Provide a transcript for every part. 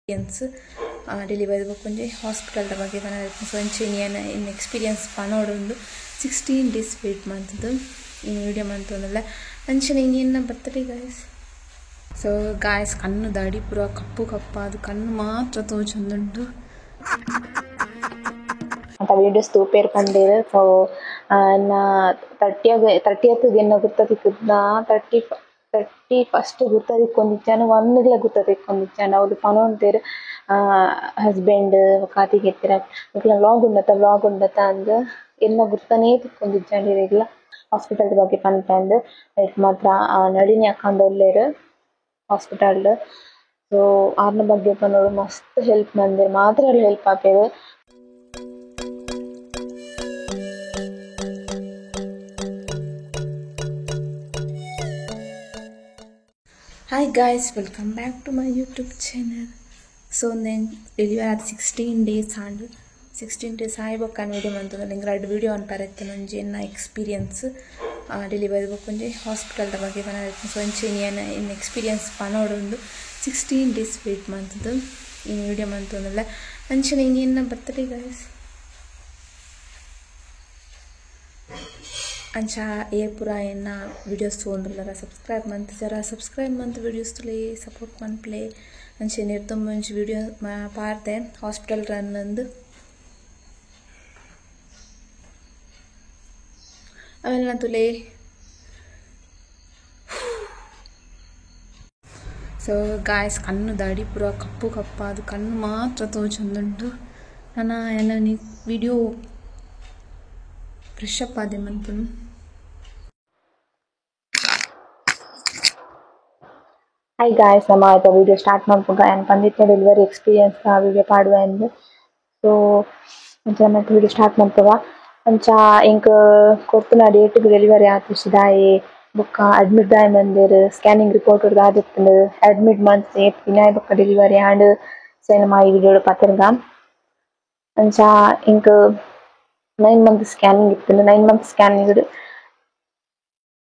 experience delivery bokonje hospital da ಬಗ್ಗೆ ಬನ ಸಂಚೇನಿಯನ ಇನ್ experience ಪನೋಡೊಂದು 16 days wait ಮಾಡ್ತದು ಈ ವಿಡಿಯೋ ಮಾಡ್ತೊಂದಲ್ಲ ಅಂಚನೆ ಇನ್ನೇನ ಬರ್ತಡೆ ಗಾಯ್ಸ್ ಸೊ ಗಾಯ್ಸ್ ಕಣ್ಣು ದಾಡಿ ಪೂರ ಕಪ್ಪು ಅದು ಕಣ್ಣು ಮಾತ್ರ ತೋಚುಂದುಂಟು ಅಂತ ವಿಡಿಯೋಸ್ ತೂಪೇರ್ ಕಂಡೇರು ಸೊ ನಾ 30th ಗೆನ್ನ ಗುರ್ತದಿಕ್ಕುದ್ನ 31st ಗುರ್ತದಿಕ್ಕೊಂದಿಚ್ಚಾನ 1 ಗುರ್ತದಿಕ್ಕೊಂದಿಚ್ಚಾನ ಅವ್ರು ಪನೊಂತೇರು ಹಸ್ಬೆಂಡ್ ಕಾತಿಗೆತ್ತಿರ ಇಕ್ಲ ವ್ಲಾಗ್ ಉಂಡತ ಅಂದ್ ಎನ್ನ ಗುರ್ತನೇ ತಿಕ್ಕೊಂದಿಚ್ಚಾಂಡಿ ಇರ್ಲ ಹಾಸ್ಪಿಟಲ್ ಬಗ್ಗೆ ಪನ್ಪಂದ್ ಐಟ್ ಮಾತ್ರ ನಡಿನಿ ಹಾಕೊಂಡೊಲ್ಲೇರು ಹಾಸ್ಪಿಟಲ್ ಸೊ ಆರ್ನ ಬಗ್ಗೆ ಪನ್ನೋಡು ಮಸ್ತ್ ಹೆಲ್ಪ್ ಮಂದಿರ್ ಮಾತ್ರ help ಆಪೇರು. Hi guys, welcome back to my YouTube channel. So then deliver at 16 days and 16 days ಆಯ್ಬೊಕ್ಕನ video ಮಂತಂದ್ರೆ ನಿಂಗೆ 2 ವಿಡಿಯೋ ಅನ್ ಪರತ್ತೆ ನಂಜೆ ನನ್ನ ಎಕ್ಸ್ಪೀರಿಯನ್ಸ್ ಡೆಲಿವರಿ ಬೊಕೊಂಜೆ ಹಾಸ್ಪಿಟಲ್ ಬಗ್ಗೆ ಬನ ಸಂಚೇನಿಯನ ಇನ್ ಎಕ್ಸ್ಪೀರಿಯನ್ಸ್ ಪನೋಡೊಂದು 16 days ವೇಟ್ ಮಾಡ್ತದು ಈ ವಿಡಿಯೋ ಮಂತಂದ್ರೆ ಅಂಚನೆ ಇನ್ನೇನ ಬರ್ತಡೆ ಗಾಯ್ಸ್ ಅಂಚಾ ಪೂರ ಎನ್ನ ವಿಡಿಯೋಸ್ ತೊಗೊಂಡ್ರಲ್ಲ ಸಬ್ಸ್ಕ್ರೈಬ್ ಮಂತ್ ವಿಡಿಯೋಸ್ ತುಲೆ ಸಪೋರ್ಟ್ ಮನ್ಪ್ಲೆ ಅಂಚೆ ನಿರ್ದೊಂಬಂಚು ವಿಡಿಯೋ ಪಾರ್ದೆ ಹಾಸ್ಪಿಟಲ್ ರನ್ ಅಂದು ಆಮೇಲೆ ತುಲೆ ಸೊ ಗಾಯ್ಸ್ ಕಣ್ಣು ದಾಡಿ ಪೂರ ಕಪ್ಪು ಅದು ಕಣ್ಣು ಮಾತ್ರ ತೋಚುಂದುಂಟು ನನ್ನ ಎಲ್ಲ ವಿಡಿಯೋ ಫ್ರೆಶ್ ಅಪ್ ಆದೆ ಮಂತನು. ಹಾಯ್ ಗಾಯ್ಸ್ ನಮ್ಮ ಆಯ್ತಾ ವಿಡಿಯೋ ಸ್ಟಾರ್ಟ್ ಮಾಡ್ಬೇಕು ಏನು ಬಂದಿತ್ತು ಡೆಲಿವರಿ ಎಕ್ಸ್ಪೀರಿಯನ್ಸ್ ವಿಡಿಯೋ ಪಾಡುವ ಎಂದು ಸೊ ಅಂಚ ಮತ್ತೆ ವಿಡಿಯೋ ಸ್ಟಾರ್ಟ್ ಮಾಡ್ತವ ಅಂಚ ಇಂಕ ಕೊರ್ತುನ ಡೇಟ್ಗೆ ಡೆಲಿವರಿ ಆತಿಸಿದಾಯಿ ಬೊಕ್ಕ ಅಡ್ಮಿಟ್ ದಾಯ್ ಮಂದಿರ್ ಸ್ಕ್ಯಾನಿಂಗ್ ರಿಪೋರ್ಟ್ ಆದಿತ್ತು ಅಡ್ಮಿಟ್ ಮಂತ್ ಪಿನಾಯ್ ಬೊಕ್ಕ ಡೆಲಿವರಿ ಆಂಡ್ ಸೊ ನಮ್ಮ ಈ ವಿಡಿಯೋ ಪತ್ತಿರ್ಗ ಅಂಚ ಇಂಕ 9 month ಸ್ಕ್ಯಾನಿಂಗ್ ಇತ್ತು 9 month ಸ್ಕ್ಯಾನಿಂಗ್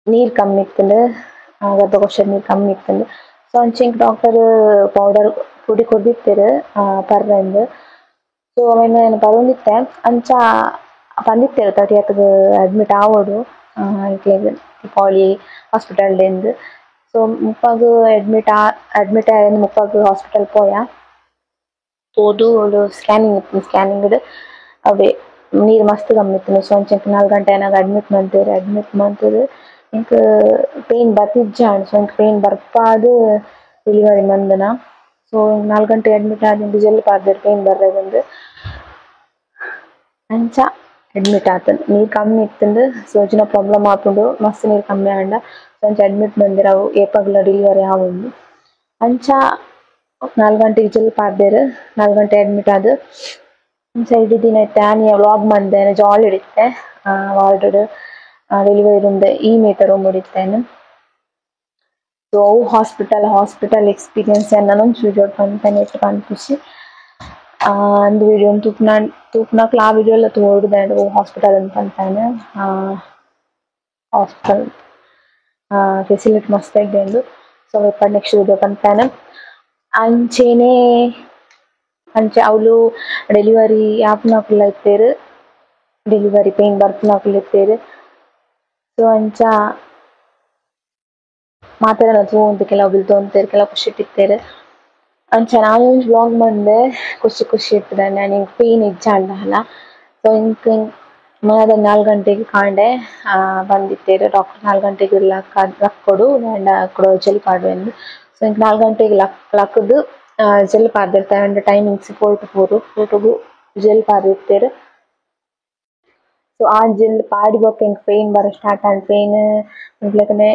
ನೀರು ಕಮ್ಮಿ ಇತ್ತು ಗರ್ಭಕೋಶ ನೀರು ಕಮ್ಮಿ ಇತ್ತು ಸೊ ಅಂಚಿಂಗ್ ಡಾಕ್ಟರ್ ಪೌಡರ್ ಪುಡಿ ಕೊಡ್ದಿತ್ತೇರು ಪರ್ರೆಂದು ಸೊ ಅವೇನು ಬರೋಂದಿತ್ತೆ ಅಂಚ ಬಂದಿತ್ತೇರು 30th ಅಡ್ಮಿಟ್ ಆವೋಡು ಪಾಲಿ ಹಾಸ್ಪಿಟಲ್ಡೆಂದು ಸೊ ಮುಪ್ಪಾಗ ಅಡ್ಮಿಟ್ ಆಯ್ತು ಮುಪ್ಪಾಗ ಹಾಸ್ಪಿಟಲ್ ಪೋಯ ಹೋದು ಅವಳು ಸ್ಕ್ಯಾನಿಂಗ್ ಅವೇ ನೀರು ಮಸ್ತ್ ಕಮ್ಮಿ ಇತ್ತು ಸೊ ಅಂಚೆ 4 ಗಂಟೆ ಏನಾಗ ಅಡ್ಮಿಟ್ ಮಾಡ್ತೇರು ಇಂಕ ಪೇನ್ ಬರ್ತಿಜ್ಜಾಂಡ್ ಸೊ ಇಂಕ ಪೇನ್ ಬರ್ಪಾದು ಡೆಲಿವರಿ ಮಂದನ ಸೊ 4 ಗಂಟೆ ಅಡ್ಮಿಟ್ ಆದಿಂದ ಜೆಲ್ ಪಾರ್ದೇರು ಪೇನ್ ಬರ್ರೆಗಂದು ಅಂಚ ಅಡ್ಮಿಟ್ ಆತಂದು ನೀರು ಕಮ್ಮಿ ಇತ್ತಂದು ಸೋಜಿನ ಪ್ರಾಬ್ಲಮ್ ಆಪುಂಡು ಮಸ್ತ್ ನೀರು ಕಮ್ಮಿ ಆಂಡ ಸೊ ಅಂಚ ಅಡ್ಮಿಟ್ ಮಂದಿರ ಅವು ಏಪಗ್ಲ ಡೆಲಿವರಿ ಆವೊಂದು ಅಂಚ 4 ಗಂಟೆಗೆ ಜೆಲ್ ಪಾರ್ದೇರು 4 ಗಂಟೆ ಅಡ್ಮಿಟ್ ಆದು ಅಂಚ ಇಡೀ ದಿನ ಇತ್ತೆ ಆನಿಯ ವ್ಲಾಗ್ ಮಂದೇನೆ ಜಾಲಿ ಹಿಡಿತ್ತೆ ವಾರ್ಡ್ ಡೆಲಿವರಿ ರೂಮ್ದ ಈ ಮೀಟರ್ ರೂಮ್ ಹಿಡಿತ್ತೇನೆ ಸೊ ಹಾಸ್ಪಿಟಲ್ ಎಕ್ಸ್ಪೀರಿಯನ್ಸ್ ಏನೊಂದು ವಿಡಿಯೋ ಪಂಪನೆ ಇಟ್ಟು ಕನ್ಪಿಸಿ ಒಂದು ವಿಡಿಯೋ ತೂಪ್ನಾಕ್ಲ ಆ ವಿಡಿಯೋ ಎಲ್ಲ ತೋಡ್ದಾಂಡ್ ಹಾಸ್ಪಿಟಲ್ ಅಂತ ಪಂಪನೆ ಹಾಸ್ಪಿಟಲ್ ಫೆಸಿಲಿಟಿ ಮಸ್ತ್ ಇದ್ದಂಡು ಸೊ ಇಪ್ಪ ನೆಕ್ಸ್ಟ್ ವಿಡಿಯೋ ಪಂಪನೆ ಅಂಚೆ ಅವಳು ಡೆಲಿವರಿ ಆಪ್ನಾಕ್ಲ ಇತ್ತೇರು ಡೆಲಿವರಿ ಪೇನ್ ಬರ್ಪನಾಕ್ಲ ಇತ್ತೇರು ಸೊ ಅಂಚ ಮಾತಾಡೋಣ ತೋಂದು ಕೆಲವು ಬಿಲ್ತೊಂತೇರು ಕೆಲವು ಖುಷಿ ಇಟ್ಟಿತ್ತೇರು ಅಂಚ ನಾನು ವ್ಲಾಗ್ ಮಂದೆ ಖುಷಿ ಇರ್ತದೆ ನಾನು ಹಿಂಗೆ ಪೇನ್ ಇಜ್ಜಾಂಡಲ್ಲ ಸೊ ಇಂಕ ಮನೆಯಾಗ 4 ಗಂಟೆಗೆ ಕಾಂಡೆ ಬಂದಿತ್ತೇರು ಡಾಕ್ಟರ್ 4 ಗಂಟೆಗೆ ಲಕ್ಕೊಡು ಕೊಡು ಜೆಲ್ ಪಾಡು ಎಂದು ಸೊ ಇಂಕ 4 ಗಂಟೆಗೆ ಲಕ್ಕದು ಜೆಲ್ ಪಾರ್ದಿರ್ತಾರೆ ಅಂಡ್ ಟೈಮಿಂಗ್ಸ್ 4 to 4 ಜೆಲ್ ಪಾರ್ದಿರ್ತೇರು ಸೊ ಆ ಜೆಲ್ ಪಾಡಿಗೋಕೆ ಇಂಕ ಪೇನ್ ಬರೋ ಸ್ಟಾರ್ಟ್ ಆಂಡ್ ಪೇನ್ ಇಂಕ್ಲೆಕನೆ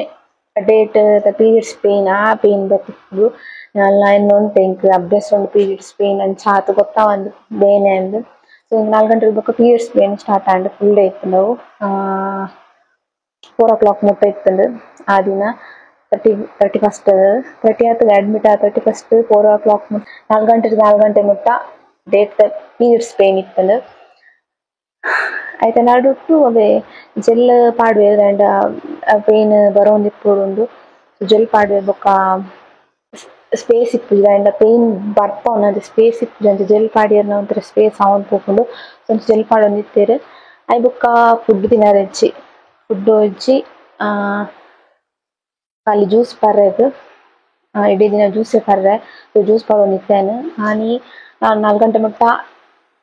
ಡೇಟ್ ಪೀರಿಯಡ್ಸ್ ಪೇನ್ ಆ ಪೇನ್ ಬರ್ತಿತ್ತು ಎಲ್ಲ ಇನ್ನೊಂದು ಇಂಕ ಅಭ್ಯಾಸ ಒಂದು ಪೀರಿಯಡ್ಸ್ ಪೇನ್ ಅಂಚ ಆತು ಗೊತ್ತಾವಂದು ಬೇನೆ ಅಂದು ಸೊ ಇಂಕ 4 ಗಂಟೆಗೆ ಬೊಕ್ಕ periods pain start and full day ಇತ್ತು ನಾವು 4 o'clock ಮುಟ್ಟ ಇತ್ತಂದು ಆ ದಿನ 30th ಅಡ್ಮಿಟ್ 31st 4 o'clock 4 ಗಂಟೆ ಮುಟ್ಟ ಡೇಟ್ ಪೀರಿಯಡ್ಸ್ ಪೇನ್ ಇತ್ತಂದು ಆಯ್ತಾ ನಾಡುಟ್ಟು ಅವೇ ಜೆಲ್ ಪಾಡ್ವೆ ಆ್ಯಂಡ್ ಪೇನ್ ಬರೋಂದಿಪ್ಪುಂಡು ಜೆಲ್ ಪಾಡ್ವೆ ಬೊಕ್ಕ ಸ್ಪೇಸ್ ಇಪ್ಪುಜಿ ಆಂಡ ಪೇನ್ ಬರ್ಪ ಉನ್ನದು ಸ್ಪೇಸ್ ಇಪ್ಪುಜಿ ಅಂಚ ಜೆಲ್ ಪಾಡಿಯರ್ನ ಒಂಥರ ಸ್ಪೇಸ್ ಆವೊಂದು ಪೋಪುಂಡು ಸೊ ಅಂಚ ಜೆಲ್ ಪಾಡೊಂದು ಇತ್ತೆರ್ ಐ ಬೊಕ್ಕ ಫುಡ್ ತಿನರೆಜ್ಜಿ ಫುಡ್ ಒಜ್ಜಿ ಖಾಲಿ ಜ್ಯೂಸ್ ಪರ್ರೆಗ್ ಇಡೀ ದಿನ ಜ್ಯೂಸೇ ಪರ್ರೆ ಸೊ ಜ್ಯೂಸ್ ಪಾಡೊಂದು ಇತ್ತೇನೆ ಆನಿ 4 ಗಂಟೆ ಮುಟ್ಟ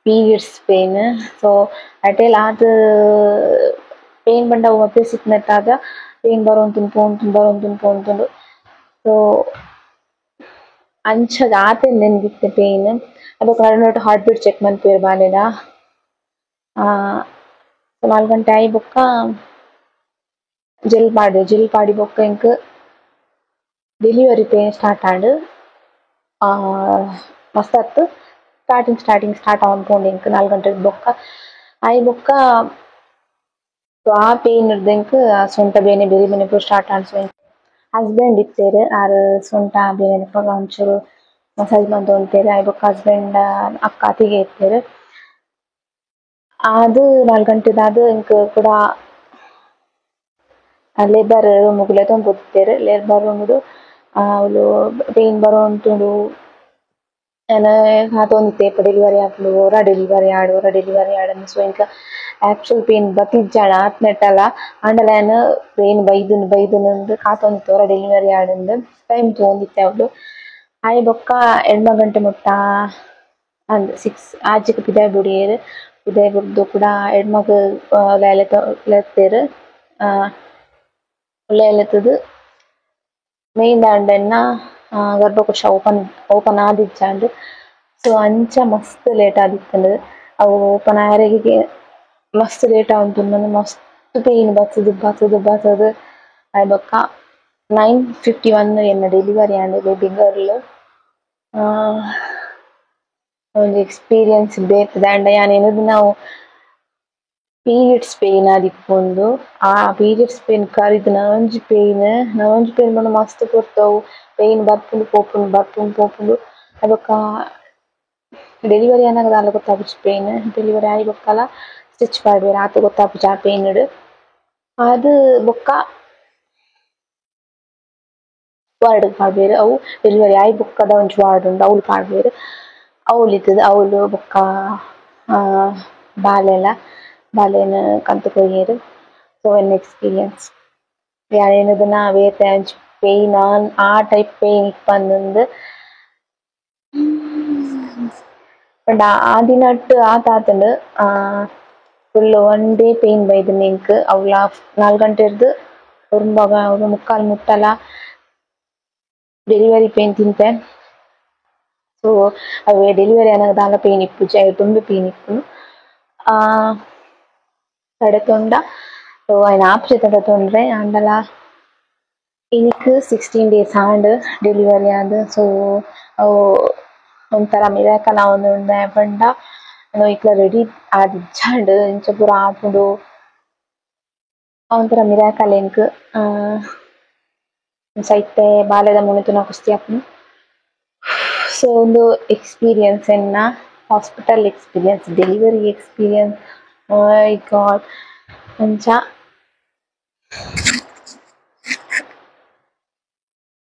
ಪೀರಿಯಡ್ಸ್ ಪೇನ್ ಸೊ ಅಟೇಲ್ ಆದ್ ಪೇನ್ ಬಂಡ ವಾಪಸ್ ಇತ್ನೆಟ್ಟಾಗ ಪೇನ್ ಬರೋಂತುಂಡು ಸೊ ಅಂಚದ ಆತೆ ನೆನ್ಗಿತ್ತೆ ಪೇನ್ ಅದಕ್ಕೆ ನಡುನಟ್ಟು ಹಾರ್ಟ್ ಬೀಟ್ ಚೆಕ್ ಮನ್ಪುವೆರ್ ಬಾಲೆದ 4 ಗಂಟೆ ಆಯಿ ಬೊಕ್ಕ ಜೆಲ್ ಪಾಡಿ ಬೊಕ್ಕ ಎಂಕ್ ಡೆಲಿವರಿ ಪೇನ್ ಸ್ಟಾರ್ಟ್ ಆಂಡ್ ಮಸ್ತ್ ಸ್ಟಾರ್ಟಿಂಗ್ ಸ್ಟಾರ್ಟ್ ಆವೊಂದು ಪೋಂಡು ಎಂಕ್ 4 ಗಂಟೆ ಬೊಕ್ಕ ಆಯಿ ಬೊಕ್ಕ ಆ ಪೇನ್ ಇರ್ದೆಂಕ್ ಸೊಂಟ ಬೇನೆ ಬೆರಿ ಬೇನೆ ಪೂರ ಸ್ಟಾರ್ಟ್ ಆಂಡ್ ಸೊ ಹಸ್ಬೆಂಡ್ ಇತ್ತೇರ್ ಆರ್ ಸೊಂಟ ಬೇನೆ ಪಗ ಒಂಚೂರು ಮಸಾಜ್ ಮಂತೊಂತೆರ್ ಆಯ್ ಬೊಕ್ಕ ಹಸ್ಬೆಂಡ್ ಅಕ್ಕ ಅತಿಗೆ ಇತ್ತೇರ್ ಆದ್ 4 ಗಂಟೆದಾದ್ ಎಂಕ್ ಕೂಡ ಲೇಬರ್ ರೂಮ್ಗ್ ತೊಂಬುತ್ತೆರ್ ಲೇಬರ್ ರೂಮ್ಡ್ ಅವ್ಲು ಪೇನ್ ಬರೋಂತುಂಡು ಹಾತೊಂದಿತ್ತೆ ಡೆಲಿವರಿ ಆಪುಂಡು ಒರ ಡೆಲಿವರಿ ಆಡ್ ಸೊ ಎಂಕ್ ಆಕ್ಚುಲ್ ಪೇನ್ ಬತ್ತಿಜ್ಜಾಂಡ ಆತ್ನೆಟ್ಟಲ ಆಂಡಲ ಪೇನ್ ಬೈದುಂಡು ಕಾತೊಂದಿತ್ತೆ ಒರ ಡೆಲಿವರಿ ಆಡುಂಡು ಟೈಮ್ ತೂಂದಿತ್ತೆ ಅವ್ಲು ಆಯ್ ಬೊಕ್ಕ 2 ಗಂಟೆ ಮುಟ್ಟ ಅಂದ್ 6 ಆಜಿಕ್ ಪಿದಯ್ ಬುಡ್ದು ಕೂಡ ಎಡ್ಮಗ್ ಲೆತ್ತೆರ್ ಲೆತ್ತುದು ಮೇನ್ ದಾಂಡೆನ್ನ ಗರ್ಭಕೋಶ ಓಪನ್ ಆದಿಜ್ಜಾಂಡ್ ಸೊ ಅಂಚ ಮಸ್ತ್ ಲೇಟ್ ಆದಿತ್ತಂಡ್ ಅವು ಓಪನ್ ಆರೆಗಿಗೆ ಮಸ್ತ್ ಲೇಟ್ ಆವೊಂದುಂಡು ಮಸ್ತ್ ಪೇನ್ ಬತ್ತುದು ಆಯ್ ಬೊಕ್ಕ 9:51 ಎನ್ನ ಡೆಲಿವರಿ ಆಂಡ್ ಬೇಬಿ ಗರ್ಲ್ ಒಂದು ಎಕ್ಸ್ಪೀರಿಯನ್ಸ್ ಬೇತೆ ಆಂಡ ಯಾನ್ ಎನ್ನದು ನಾವು ಪೀರಿಯಡ್ಸ್ ಪೇನ್ ಆದಿಪ್ಪುಂಡು ಆ ಪೀರಿಯಡ್ಸ್ ಪೇನ್ ಕರಿದ್ ನವಂಜಿ ಪೇನ್ ಬಂಡ ಮಸ್ತ್ ಕೊರ್ತವು ಪೇನ್ ಬರ್ಪುಂಡು ಪೋಪುಂಡು ಅದಕ್ಕ ಡೆಲಿವರಿ ಆನಾಗ ದಾಲ ಗೊತ್ತಾಪುಜಿ ಪೇನ್ ಡೆಲಿವರಿ ಆಯಿ ಬೊಕ್ಕಲ ಸ್ಟಿಚ್ ಪಾಡ್ವೆರ್ ಆತ ಗೊತ್ತಾಪುಜಿ ಆ ಪೇನ್ಡ್ ಆದ್ ಬೊಕ್ಕ ವಾರ್ಡ್ ಪಾಡ್ವೆರ್ ಅವು ಡೆಲಿವರಿ ಆಯಿ ಬೊಕ್ಕದ ಒಂಜಿ ವಾರ್ಡ್ ಉಂಡು ಅವ್ಲು ಪಾಡ್ವೆರ್ ಅವ್ಲು ಇತ್ತುದು ಅವ್ಲು ಬೊಕ್ಕ ಬಾಲೆನ್ ಕಂತು ಕೊಯ್ಯೆರ್ ಸೊ ಎನ್ ಎಕ್ಸ್ಪೀರಿಯನ್ಸ್ ಯಾನ್ ಎನ್ನದುನ ಬೇತೆ ಅಂಚಿ ಪೇನ್ ಆ ಟೈಪ್ ಪೇನ್ ಇಪ್ಪಂದುಂದು ಪಂಡ ಆ ದಿನಟ್ ಆತುಂಡು ಫುಲ್ 1 ಡೇ ಪೇನ್ ಬೈದುಂಡು ಎಂಕ್ ಅವ್ಲ 4 ಗಂಟೆರ್ದ್ ಒರುಂಬಾಗ 1:45 ಮುಟ್ಟಲ ಡೆಲಿವರಿ ಪೇನ್ ತಿಂತೆ ಸೊ ಅವೆ ಡೆಲಿವರಿ ಆನಾಗ ದಾಲ ಪೇನ್ ಇಪ್ಪುಜಿ ಐ ತುಂಬೆ ಪೇನ್ ಇಪ್ಪುಂಡು ತಡೆತೊಂಡ ಸೊ ಐನ್ ಆಪ್ರೆ ತಡೆತೊಂಡ್ರೆ ಆಂಡಲ ಇನಿಕ್ 16 ಡೇಸ್ ಆಂಡ್ ಡೆಲಿವರಿ ಆದ್ ಸೊ ಅವು ಒಂಥರ ಮಿರಾಕಲ್ ಆವೊಂದುಂಡು ಪಂಡ ಇಕ್ಲ ರೆಡಿ ಆದಿಜ್ಜಾಂಡ್ ಇಂಚ ಪೂರ ಆಪುಂಡು ಒಂಥರ ಮಿರಾಕಲ್ ಎಂಕ್ ಐತೆ ಬಾಲೆದ ಮುನಿತುನ ಕುಸ್ತಿ ಆಪುಂಡು ಸೊ ಒಂದು ಎಕ್ಸ್ಪೀರಿಯನ್ಸ್ ಎನ್ನ hospital experience delivery experience my god ಅಂಚ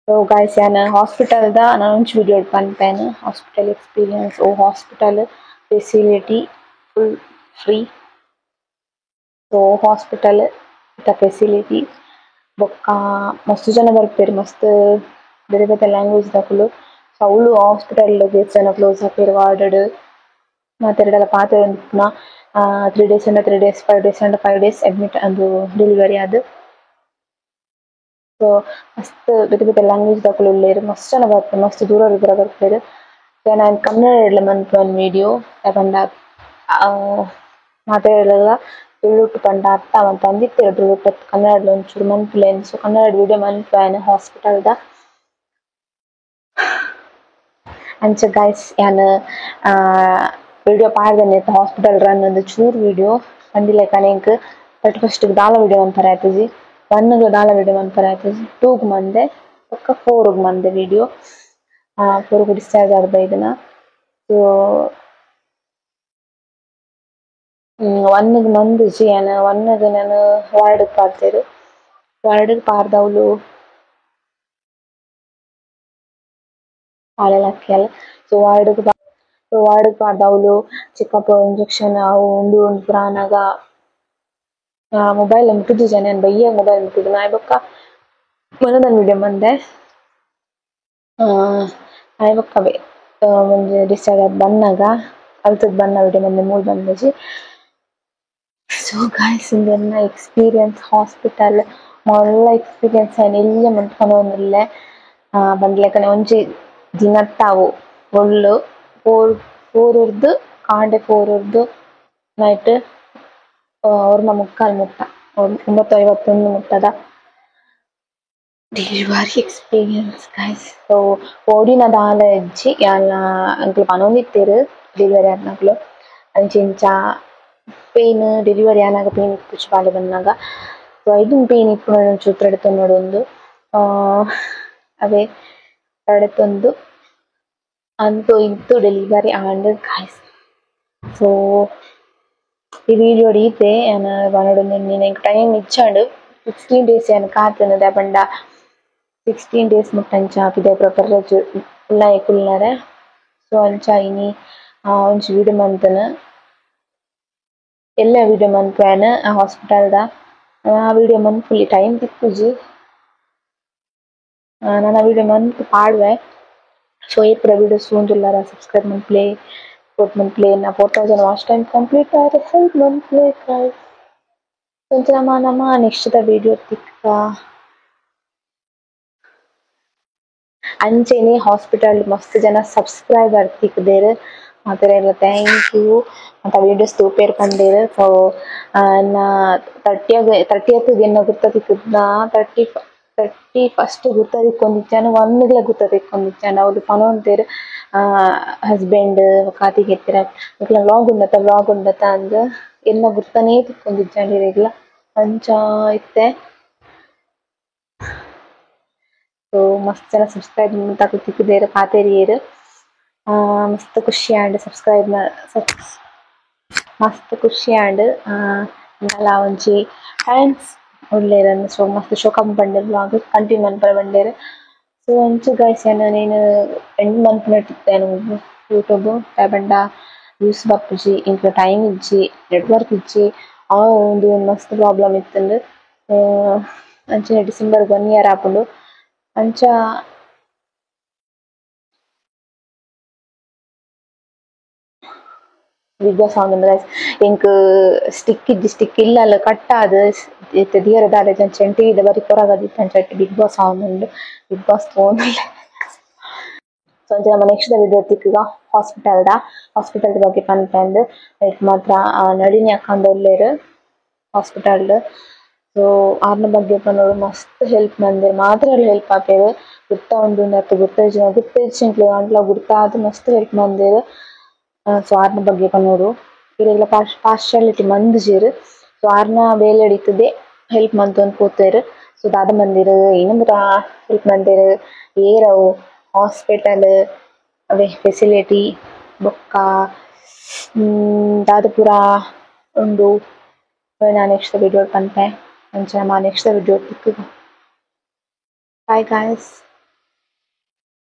ಸೊ ಗೈಸ್ ಯಾನ್ ಹಾಸ್ಪಿಟಲ್ದ ಒಂಜಿ ವಿಡಿಯೋ ಪನ್ಪೇನ್ hospital experience hospital facility full free so hospital facility ಬೊಕ್ಕ ಮಸ್ತ್ ಜನ ಬರ್ಪೆರ್ ಮಸ್ತ್ ಬೇತೆ ಬೇತೆ ಲ್ಯಾಂಗ್ವೇಜ್ ದಕುಲು ಸೊ ಅವ್ಲು ಹಾಸ್ಪಿಟಲ್ ಬೇತೆ ಜನ ಕ್ಲೋಸ್ ಆಪೆರ್ ವಾರ್ಡ್ ಮಾತೆರ್ಡೆಲ ಪಾತೆರ್ ಉಂದಿಪ್ಪುನ 3 days ಅಂಡ 3 days 5 days ಅಂಡ 5 days ಅಡ್ಮಿಟ್ ಅಂದು ಡೆಲಿವರಿ ಆದ್ ಸೊ ಮಸ್ತ್ ಬೇತೆ ಬೇತೆ ಲ್ಯಾಂಗ್ವೇಜ್ ದಕುಲು ಉಲ್ಲೆರ್ ಮಸ್ತ್ ಜನ ಬರ್ಪೆರ್ ಮಸ್ತ್ ದೂರ ಬರ್ಪೆರ್ ಯಾನ್ ಕನ್ನಡಡ್ಲ ಮನ್ಪುವೆನ್ ವಿಡಿಯೋ ಯಾಕಂಡ ಮಾತೆರ್ಲ ತುಳುಟು ಪಂಡ ಅರ್ಥ ಆವಂತ ಅಂದಿತ್ತೆರ್ ತುಳುಟು ಕನ್ನಡಡ್ಲ ಒಂಚೂರು ಮನ್ಪುಲೆನ್ ಸೊ ಕನ್ನಡ ವಿಡಿಯೋ ಮನ್ಪುವೆನ್ ಹಾಸ್ಪಿಟಲ್ದ ಅಂಚ ಗೈಸ್ ಯಾನ್ ವಿಡಿಯೋ ಪಾಡ್ದೇನೆ ಹಾಸ್ಪಿಟಲ್ ರನ್ ಒಂದು ಚೂರು ವಿಡಿಯೋ ಪಂಡಿಲೆಕನೆ ಎಂಕ್ 31st ದಾಲ ವಿಡಿಯೋ ಮನ್ಪರೆ ಆಯ್ತುಜಿ 1 ದಾಲ ವಿಡಿಯೋ ಮನ್ಪರೆ ಆಯ್ತುಜಿ 2 ಮಂದೆ ಬೊಕ್ಕ 4 ಮಂದೆ ವಿಡಿಯೋ 4 ಡಿಸ್ಚಾರ್ಜ್ ಆದ್ ಬೈದಿನ ಸೊ 1 ಮಂದುಜಿ ಯಾನ್ 1 ನಾನು ವಾರ್ಡ್ ಪಾಡ್ದೆರ್ ವಾರ್ಡ್ ಪಾಡ್ದವ್ಲು ಪಾಲೆಲ್ಲ ಸೊ ವಾರ್ಡ್ಗೆ ಪಾಡ್ದವ್ಲು ಚೆಕಪ್ ಇಂಜೆಕ್ಷನ್ ಅವು ಒಂದು ಪುರಾನಾಗ ಮೊಬೈಲ್ ಮುಟ್ಟಿದ್ದು ಜನ ಬಯ್ಯ ಮೊಬೈಲ್ ಮುಟ್ಟಿದ್ದು ನಾಯಿ ಬೊಕ್ಕ ಮನದನ್ ವಿಡಿಯೋ ಬಂದೆ ನಾಯಿ ಬೊಕ್ಕವೇ ಮುಂಜೆ ಡಿಸ್ಚಾರ್ಜ್ ಆದ್ ಬನ್ನಾಗ ಕಲ್ತದ್ ಬನ್ನ ವಿಡಿಯೋ ಬಂದೆ ಮೂಲ್ ಬಂದಜಿ ಸೊ ಗಾಯ್ಸ್ ಇಂದೆನ್ನ ಎಕ್ಸ್ಪೀರಿಯನ್ಸ್ ಹಾಸ್ಪಿಟಲ್ ಮೊಲ್ಲ ಎಕ್ಸ್ಪೀರಿಯನ್ಸ್ ಆಯ್ನ ಇಲ್ಲೇ ಮಂತ್ಕೊಂಡೋನಿಲ್ಲ ಬಂದ್ಲೆಕ್ಕನೆ ಒಂಜಿ ದಿನತ್ತಾವು ಒಳ್ಳು ಪೋರುರ್ದು ಕಾಂಡೆ ಪೋರುರ್ದು ನೈಟ್ 1:45 ಮುಟ್ಟ 9:51 ಮುಟ್ಟದ ಡೆಲಿವರಿ ಎಕ್ಸ್ಪೀರಿಯನ್ಸ್ ಗೈಸ್ ಸೊ ಓಡಿನ ದಾಲ ಇಜ್ಜಿ ಯಾನ ಅಂಕ್ಲು ಪನೊಂದಿತ್ತೆರ್ ಡೆಲಿವರಿ ಆದ್ನಕ್ಲು ಅಂಚೆಂಚ ಪೇನ್ ಡೆಲಿವರಿ ಆನಾಗ ಪೇನ್ ಇಪ್ಪುಜಿ ಪಾಲೆ ಬನ್ನಾಗ ಸೊ ಐದುನ್ ಪೇನ್ ಇಪ್ಪುನ ಒಂಚೂರು ತಡೆತೊಂದುಂಡು ಒಂದು ಅವೇ ತಡೆತೊಂದು ಅಂತೂ ಇಂತೂ ಡೆಲಿವರಿ ಆಂಡ್ ಗೈಸ್ ಸೊ ಈ ವಿಡಿಯೋ ಈತೆ ಯಾನ ಬನೊಡು ನಿನ್ನೆ ಟೈಮ್ ಇಚ್ಚಾಂಡು 16 days ಯಾನ ಕಾತುಂಡು ಪಂಡ 16 days ಮುಟ್ಟಂಚ ಪಿದೆ ಪ್ರಪರೇಜ್ ಕುಲ್ಲಾರೆ ಸೊ ಅಂಚ ಇನಿ ಒಂಜಿ ವಿಡಿಯೋ ಮಂತನ ಎಲ್ಲ ವಿಡಿಯೋ ಮನ್ಪುವೆನ್ ಹಾಸ್ಪಿಟಲ್ದ ಆ ವಿಡಿಯೋ ಮನ್ಪುಲಿ ಟೈಮ್ ತಿಕ್ಕುಜಿ ನಾನು ಆ ವಿಡಿಯೋ ಮನ್ಪು ಪಾಡುವೆ ಸೊ ಏಪುರ ವಿಡಿಯೋಸ್ ತೂಂದುಲ್ಲಾರ ಸಬ್ಸ್ಕ್ರೈಬ್ ಮನ್ಪ್ಲೆ ಸಪೋರ್ಟ್ ಮನ್ಪ್ಲೆ ನಾ 4000 ವಾಚ್ ಟೈಮ್ ಕಂಪ್ಲೀಟ್ ಆದ್ರೆ ಹೆಲ್ಪ್ ಮನ್ಪ್ಲೆ ಗೈಸ್ కొంచెం ನಮ್ಮ ನೆಕ್ಸ್ಟ್ ವಿಡಿಯೋ ತಿಕ್ಕ ಅಂಚೆನೆ ಹಾಸ್ಪಿಟಲ್ ಮಸ್ತ್ ಜನ ಸಬ್ಸ್ಕ್ರೈಬರ್ ತಿಕ್ಕದೇರು ಮಾತೆರೆಲ್ಲ ಥ್ಯಾಂಕ್ ಯು ಅಂತ ವಿಡಿಯೋಸ್ ತೂಪೇರ್ ಪಂಡೇರು ಸೊ ನಾ 30th ಗೆನ್ನ ಗುರ್ತ ತಿಕ್ಕುದ್ನ 31st ಗುರ್ತ ತಿಕ್ಕೊಂದಿಚ್ಚಾನ 1 ಗುರ್ತ ತಿಕ್ಕೊಂದಿಚ್ಚಾನ ಅವ್ರು ಪನೊಂತೇರು ಹಸ್ಬೆಂಡ್ ಕಾತಿಗೆ ಎತ್ತಿರ ವ್ಲಾಗ್ ಉಂಡತ ಅಂದ್ ಎನ್ನ ಗುರ್ತನೇ ತಿಕ್ಕೊಂದಿಚ್ಚಾಂಡಿರೆಗ್ಲ ಅಂಚ ಇತ್ತೆ ಸೊ ಮಸ್ತ್ ಜನ ಸಬ್ಸ್ಕ್ರೈಬ್ ತಾಕು ತಿಕ್ಕುದೇರು ಪಾತೆರಿಯೇರು ಮಸ್ತ್ ಖುಷಿ ಆಂಡ್ ಮಸ್ತ್ ಖುಷಿ ಆಂಡ್ ನಲ ಒಂಜಿ ಥ್ಯಾಂಕ್ಸ್ ಉಳ್ಳೇರನ್ನು ಸೊ ಮಸ್ತ್ ಶೋಕಂ ಪಂಡೇರು ವ್ಲಾಗ್ ಕಂಟಿನ್ಯೂ ಮನ್ಪರೆ ಪಂಡೇರು ಸೊ ಅಂಚ ಗೈಸ್ ನೀನು ಎಂಡ್ ಮನ್ಪುನಟ್ಟಿತ್ತೇನು ಯೂಟ್ಯೂಬ್ ಪಂಡ ಯೂಸ್ ಬಪ್ಪುಜಿ ಇಂಕ ಟೈಮ್ ಇಜ್ಜಿ ನೆಟ್ವರ್ಕ್ ಇಜ್ಜಿ ಆ ಒಂದು ಮಸ್ತ್ ಪ್ರಾಬ್ಲಮ್ ಇತ್ತಂದು ಅಂಚನೆ ಡಿಸೆಂಬರ್ 1 year ಆಪುಂಡು ಅಂಚ ಬಿಗ್ ಬಾಸ್ ಆವೊಂದುಂಡು ಗೈಸ್ ಎಂಕ್ ಸ್ಟಿಕ್ ಇಲ್ಲಲ ಕಟ್ ಆದ್ ಇತ್ತೆ ದಿಯರ ದಾಡೆ ಅಂಚ ಟಿವಿದ ಬರಿ ಪೊರಗದಿತ್ತು ಅಂಚ ಬಿಗ್ ಬಾಸ್ ಆವೊಂದುಂಡು ಬಿಗ್ ಬಾಸ್ ತೋಂದುಲ್ಲೆ ಸೊ ಅಂಚ ನಮ್ಮ ನೆಕ್ಸ್ಟ್ ವಿಡಿಯೋ ತಿಕ್ಕುಗ ಹಾಸ್ಪಿಟಲ್ ಬಗ್ಗೆ ಪನ್ಪೆಂಡ್ ನೆಟ್ ಮಾತ್ರ ನಳಿನಿ ಅಕ್ಕಂದೊಲ್ಲೆರ್ ಹಾಸ್ಪಿಟಲ್ಡ್ ಸೊ ಆರ್ನ ಬಗ್ಗೆ ಪನ್ನೋಡು ಮಸ್ತ್ ಹೆಲ್ಪ್ ಮಂದೆರ್ ಮಾತ್ರ ಹೆಲ್ಪ್ ಆಪೆರ್ ಗುರ್ತ ಉಂಡು ನತ್ತು ಗುರ್ತೇಜಿಂಕ್ಲೆ ಅಂಟ್ಲ ಗುರ್ತ ಆದ್ ಮಸ್ತ್ ಹೆಲ್ಪ್ ಮಂದೆರ್ ಸೊ ಆರ್ನ ಬಗ್ಗೆ ಪನ್ನೋಡು ಇರೆಗ್ಲ ಪಾರ್ಶಾಲಿಟಿ ಮಂದುಜೆರ್ ಸೊ ಆರ್ನ ಬೇಲೆಡ್ ಇತ್ತುದೆ ಹೆಲ್ಪ್ ಮಂತೊಂದು ಪೋತೆರ್ ಸೊ ದಾದ ಮಂದೆರ್ ಏನು ಪೂರ ಹೆಲ್ಪ್ ಮಂದೆರ್ ಏರವು ಹಾಸ್ಪಿಟಲ್ ಅವೇ ಫೆಸಿಲಿಟಿ ಬೊಕ್ಕ ದಾದ ಪೂರ ಉಂಡು ನಾ ನೆಕ್ಸ್ಟ್ ವಿಡಿಯೋ ಪನ್ಪೆ ಅಂಚ ನಮ ನೆಕ್ಸ್ಟ್ ವಿಡಿಯೋ ತಿಕ್ಕುಗ ಬಾಯ್ ಗಾಯ್ಸ್.